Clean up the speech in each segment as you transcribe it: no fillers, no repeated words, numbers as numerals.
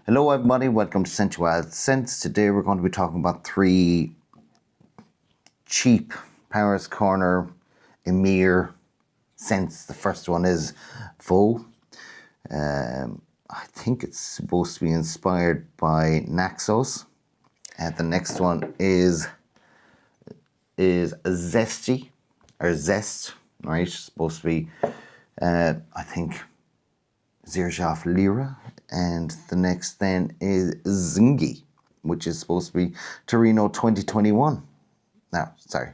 Hello everybody, welcome to Sensual Scents. Today we're going to be talking about 3 cheap Paris Corner Emir scents. The first one is Voux. I think it's supposed to be inspired by Naxos. And the next one is Zesty, or Zeste, right? It's supposed to be, I think, Zirjaf Lira. And the next then is Zingy, which is supposed to be Torino 2021. No, sorry.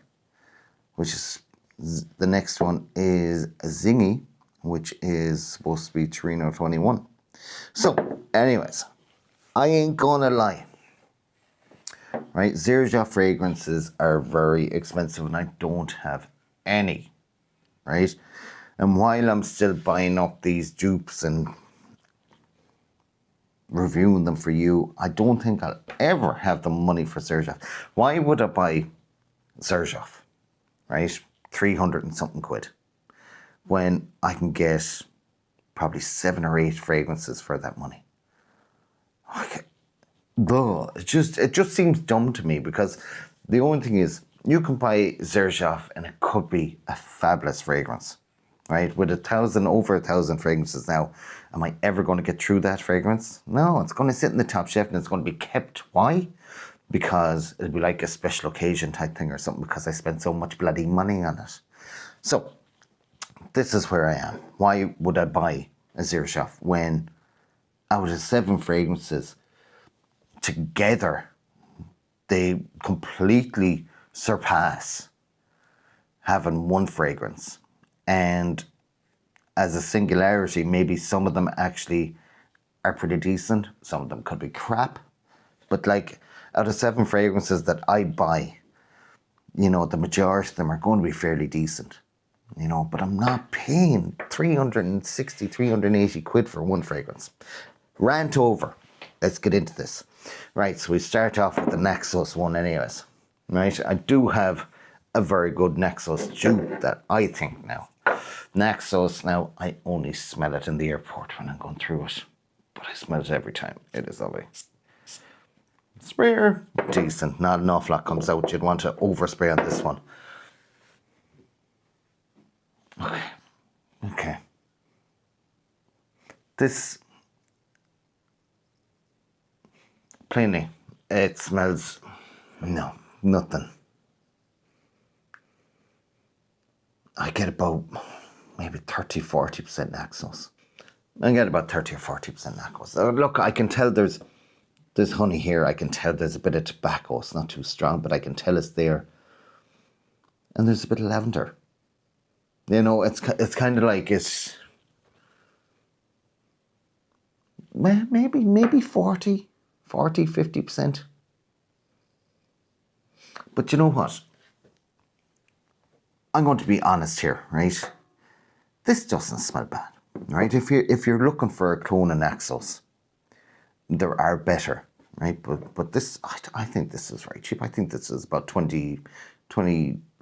The next one is Zingy, which is supposed to be Torino 21. So, anyways, I ain't gonna lie. Right, Zirja fragrances are very expensive and I don't have any. Right? And while I'm still buying up these dupes and reviewing them for you, I don't think I'll ever have the money for Zirjaf. Why would I buy Zirjaf, right? 300 and something quid, when I can get probably 7 or 8 fragrances for that money. It just seems dumb to me, because the only thing is, you can buy Zirjaf and it could be a fabulous fragrance. Right, with over 1,000 fragrances now, am I ever going to get through that fragrance? No, it's going to sit in the top shelf and it's going to be kept. Why? Because it'll be like a special occasion type thing or something, because I spent so much bloody money on it. So, this is where I am. Why would I buy a Zirjaf when out of 7 fragrances together, they completely surpass having one fragrance? And as a singularity, maybe some of them actually are pretty decent. Some of them could be crap. But like, out of 7 fragrances that I buy, the majority of them are going to be fairly decent. But I'm not paying 360, 380 quid for one fragrance. Rant over. Let's get into this. Right, so we start off with the Naxos one anyways. Right, I do have a very good Naxos dupe that I think now. Naxos, now I only smell it in the airport when I'm going through it, but I smell it every time. It is lovely. Sprayer, decent. Not an awful lot comes out. You'd want to overspray on this one. Okay. This, plainly, it smells, no, nothing. I get about maybe 30-40% Naxos. I get about 30 or 40% Naxos. Look, I can tell there's honey here. I can tell there's a bit of tobacco. It's not too strong, but I can tell it's there. And there's a bit of lavender. It's kind of like it's maybe 40, 50%. But you know what? I'm going to be honest here, right? This doesn't smell bad, right? If you're looking for a clone of Naxos, there are better, right? But this, I think this is very cheap. I think this is about 20,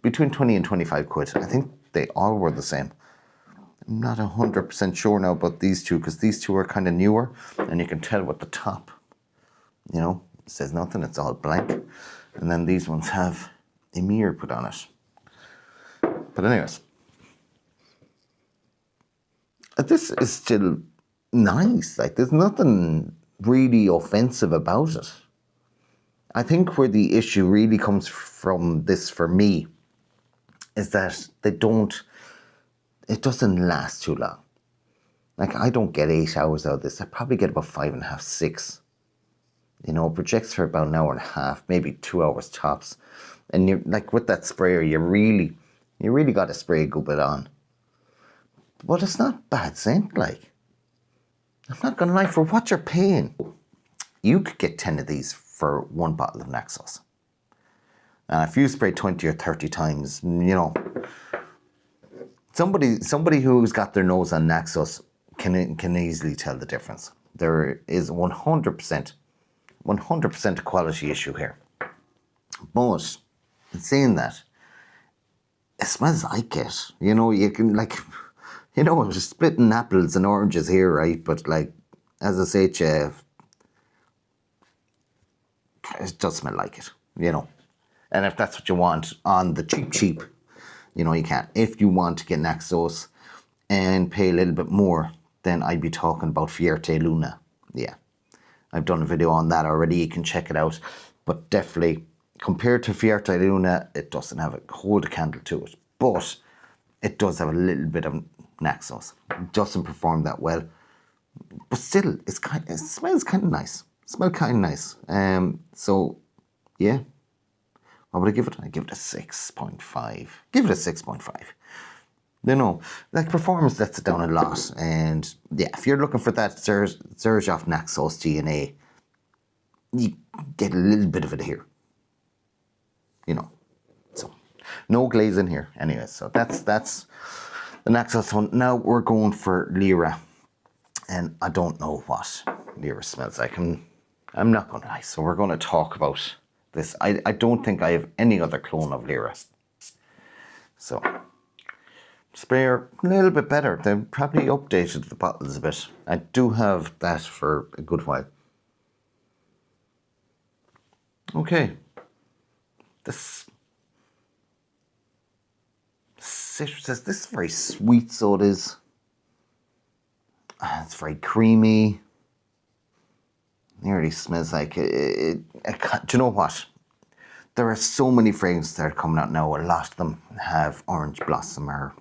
between 20 and 25 quid. I think they all were the same. I'm not 100% sure now about these two, because these two are kind of newer, and you can tell with the top, it says nothing, it's all blank. And then these ones have Emir put on it. But anyways, this is still nice. Like, there's nothing really offensive about it. I think where the issue really comes from this for me is that it doesn't last too long. Like, I don't get 8 hours out of this. I probably get about 5.5, 6. It projects for about an hour and a half, maybe 2 hours tops. And you're like, with that sprayer, you really got to spray a good bit on. But it's not bad scent, like. I'm not going to lie, for what you're paying, you could get 10 of these for 1 bottle of Naxos. And if you spray 20 or 30 times, somebody who's got their nose on Naxos can easily tell the difference. There is 100% a quality issue here. But in saying that, it smells like it. You can I'm just splitting apples and oranges here, right? But like, as I say to you, it does smell like it, you know. And if that's what you want on the cheap, you know, you can. If you want to get Naxos and pay a little bit more, then I'd be talking about Fierte Luna. Yeah, I've done a video on that already. You can check it out. But definitely, compared to Fierte Luna, it doesn't have a hold a candle to it. But it does have a little bit of Naxos. It doesn't perform that well. But still, it smells kind of nice. So, yeah. What would I give it? I give it a 6.5. Give it a 6.5. You know, like performance lets it down a lot. And yeah, if you're looking for that Xerjoff Naxos DNA, you get a little bit of it here. You know, so no glaze in here. Anyway, so that's the Naxos one. Now we're going for Lyra. And I don't know what Lyra smells like. I'm not going to lie. So we're going to talk about this. I don't think I have any other clone of Lyra. So, sprayer, a little bit better. They probably updated the bottles a bit. I do have that for a good while. Okay. This citrus says this is very sweet, so it is. It's very creamy. Nearly smells like it. Do you know what? There are so many fragrances that are coming out now. A lot of them have orange blossom or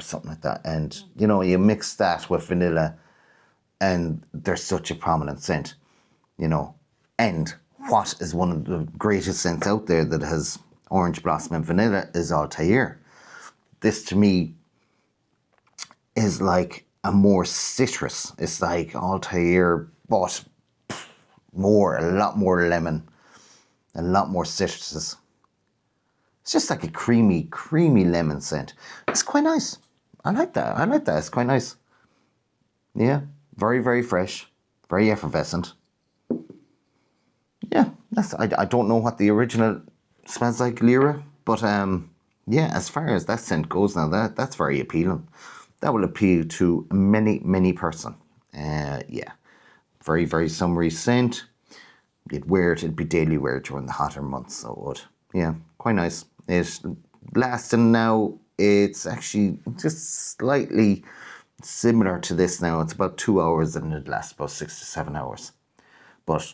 something like that. And, you know, you mix that with vanilla and there's such a prominent scent, you know. And what is one of the greatest scents out there that has orange blossom and vanilla is Altair. This, to me, is like a more citrus. It's like Altair, but a lot more lemon, a lot more citruses. It's just like a creamy lemon scent. It's quite nice. I like that. It's quite nice. Yeah, very, very fresh, very effervescent. Yeah, I don't know what the original smells like, Lyra, but yeah, as far as that scent goes now, that's very appealing. That will appeal to many person. Yeah, very, very summery scent. It'd be daily wear during the hotter months, so it would. Yeah, quite nice. It's lasting now. It's actually just slightly similar to this now. It's about 2 hours and it lasts about 6 to 7 hours. But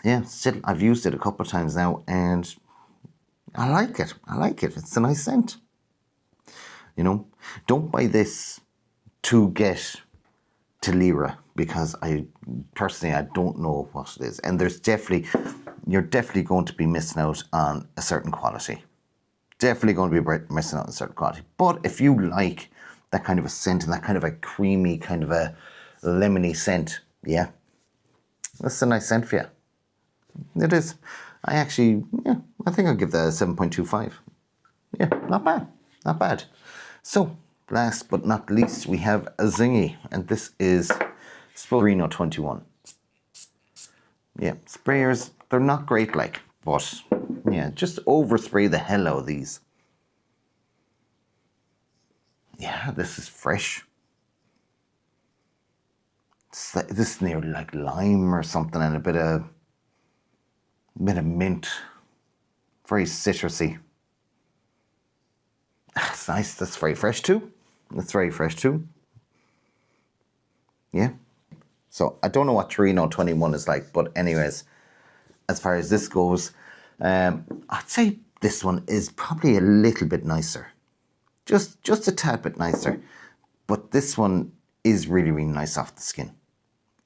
yeah, still, I've used it a couple of times now and I like it. It's a nice scent. You know, don't buy this to get to Lyra because I don't know what it is. And you're definitely going to be missing out on a certain quality. Definitely going to be missing out on a certain quality. But if you like that kind of a scent and that kind of a creamy, kind of a lemony scent, yeah, that's a nice scent for you. It is. I think I'll give that a 7.25. Yeah, not bad. So, last but not least, we have a Zingy, and this is Reno 21. Yeah, sprayers, they're not great but yeah, just overspray the hell out of these. Yeah, this is fresh. This is nearly like lime or something and a bit of mint. Very citrusy. That's nice. That's very fresh too. Yeah. So I don't know what Torino 21 is like, but anyways, as far as this goes, I'd say this one is probably a little bit nicer. Just a tad bit nicer. But this one is really, really nice off the skin.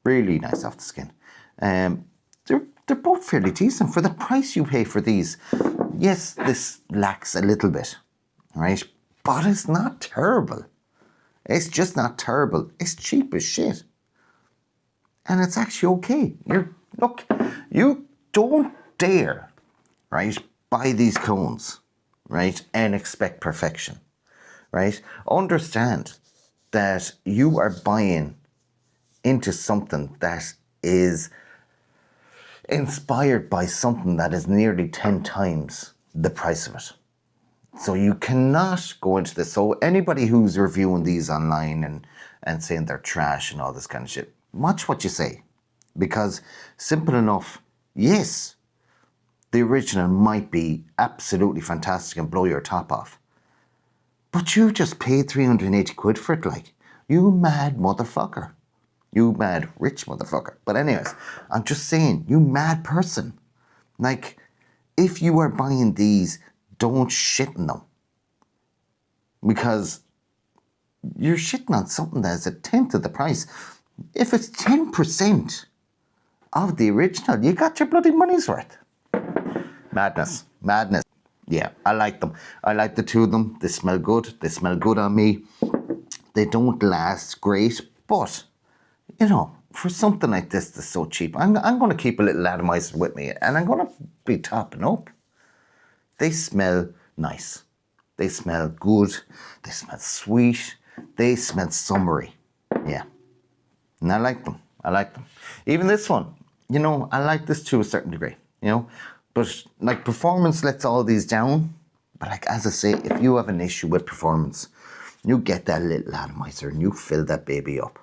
Really nice off the skin. They're both fairly decent for the price you pay for these. Yes, this lacks a little bit, right? But it's not terrible. It's just not terrible. It's cheap as shit. And it's actually okay. You don't dare, right, buy these clones, right, and expect perfection, right? Understand that you are buying into something that is inspired by something that is nearly 10 times the price of it. So you cannot go into this. So anybody who's reviewing these online and saying they're trash and all this kind of shit, watch what you say. Because simple enough, yes, The original might be absolutely fantastic and blow your top off. But you just paid 380 quid for it, like. You mad motherfucker. You mad rich motherfucker. But anyways, I'm just saying, you mad person. Like, if you are buying these, don't shit in them. Because you're shitting on something that's a tenth of the price. If it's 10% of the original, you got your bloody money's worth. Madness. Madness. Yeah, I like them. I like the two of them. They smell good. They smell good on me. They don't last great, but, you know, for something like this that's so cheap, I'm going to keep a little atomizer with me, and I'm going to be topping up. They smell nice. They smell good. They smell sweet. They smell summery. Yeah. And I like them. I like them. Even this one, you know, I like this to a certain degree, you know. But, like, performance lets all these down. But, like, as I say, if you have an issue with performance, you get that little atomizer and you fill that baby up.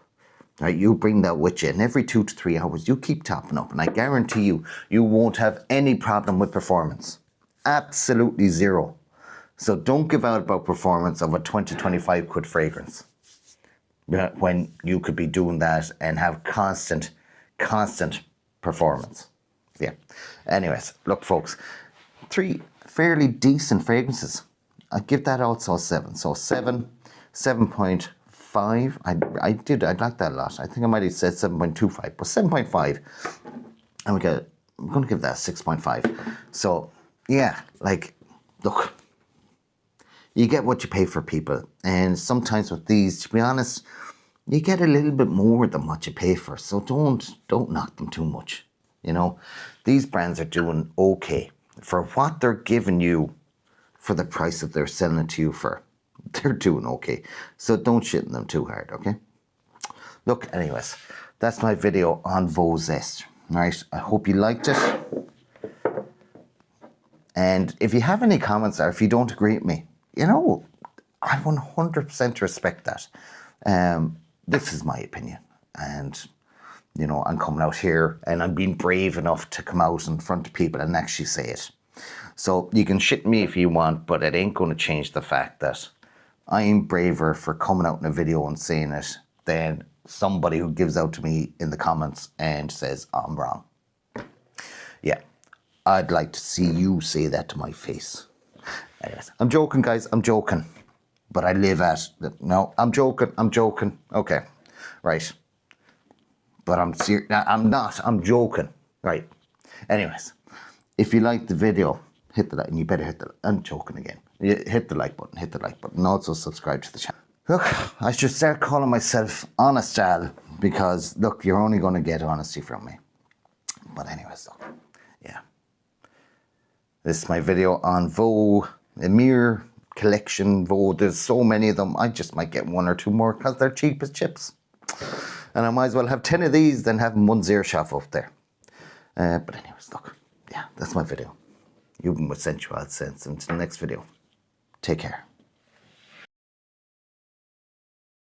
Right? You bring that with you, and every 2 to 3 hours, you keep topping up. And I guarantee you, you won't have any problem with performance. Absolutely zero. So don't give out about performance of a 20, 25 quid fragrance when you could be doing that and have constant performance. Yeah. Anyways, look, folks, 3 fairly decent fragrances. I give that also a 7. So 7.5. I'd like that a lot. I think I might have said 7.25, but 7.5. And I'm going to give that a 6.5. So, yeah, like, look, you get what you pay for, people. And sometimes with these, to be honest, you get a little bit more than what you pay for. So don't knock them too much. You know, these brands are doing okay for what they're giving you for the price that they're selling it to you for. They're doing okay. So don't shit in them too hard, okay? Look, anyways, that's my video on Voux Zeste, right? I hope you liked it. And if you have any comments or if you don't agree with me, you know, I 100% respect that. This is my opinion. And, you know, I'm coming out here and I'm being brave enough to come out in front of people and actually say it. So you can shit me if you want, but it ain't going to change the fact that I'm braver for coming out in a video and saying it than somebody who gives out to me in the comments and says I'm wrong. Yeah, I'd like to see you say that to my face. Anyways, I'm joking, guys, I'm joking. But I live at, no, I'm joking. Okay, right. But I'm serious, I'm not, I'm joking. Right. Anyways, if you liked the video, hit the like, and you better hit the, I'm joking again. Hit the like button, and also subscribe to the channel. Look, I should start calling myself Honest Al, because look, you're only going to get honesty from me. But anyways, look, yeah. This is my video on Voux Emir collection. Voux, there's so many of them, I just might get 1 or 2 more because they're cheap as chips. And I might as well have 10 of these than having 1 Zirshaf up there. But anyways, look, yeah, that's my video. You've been with Sensual Sense. Until the next video, take care.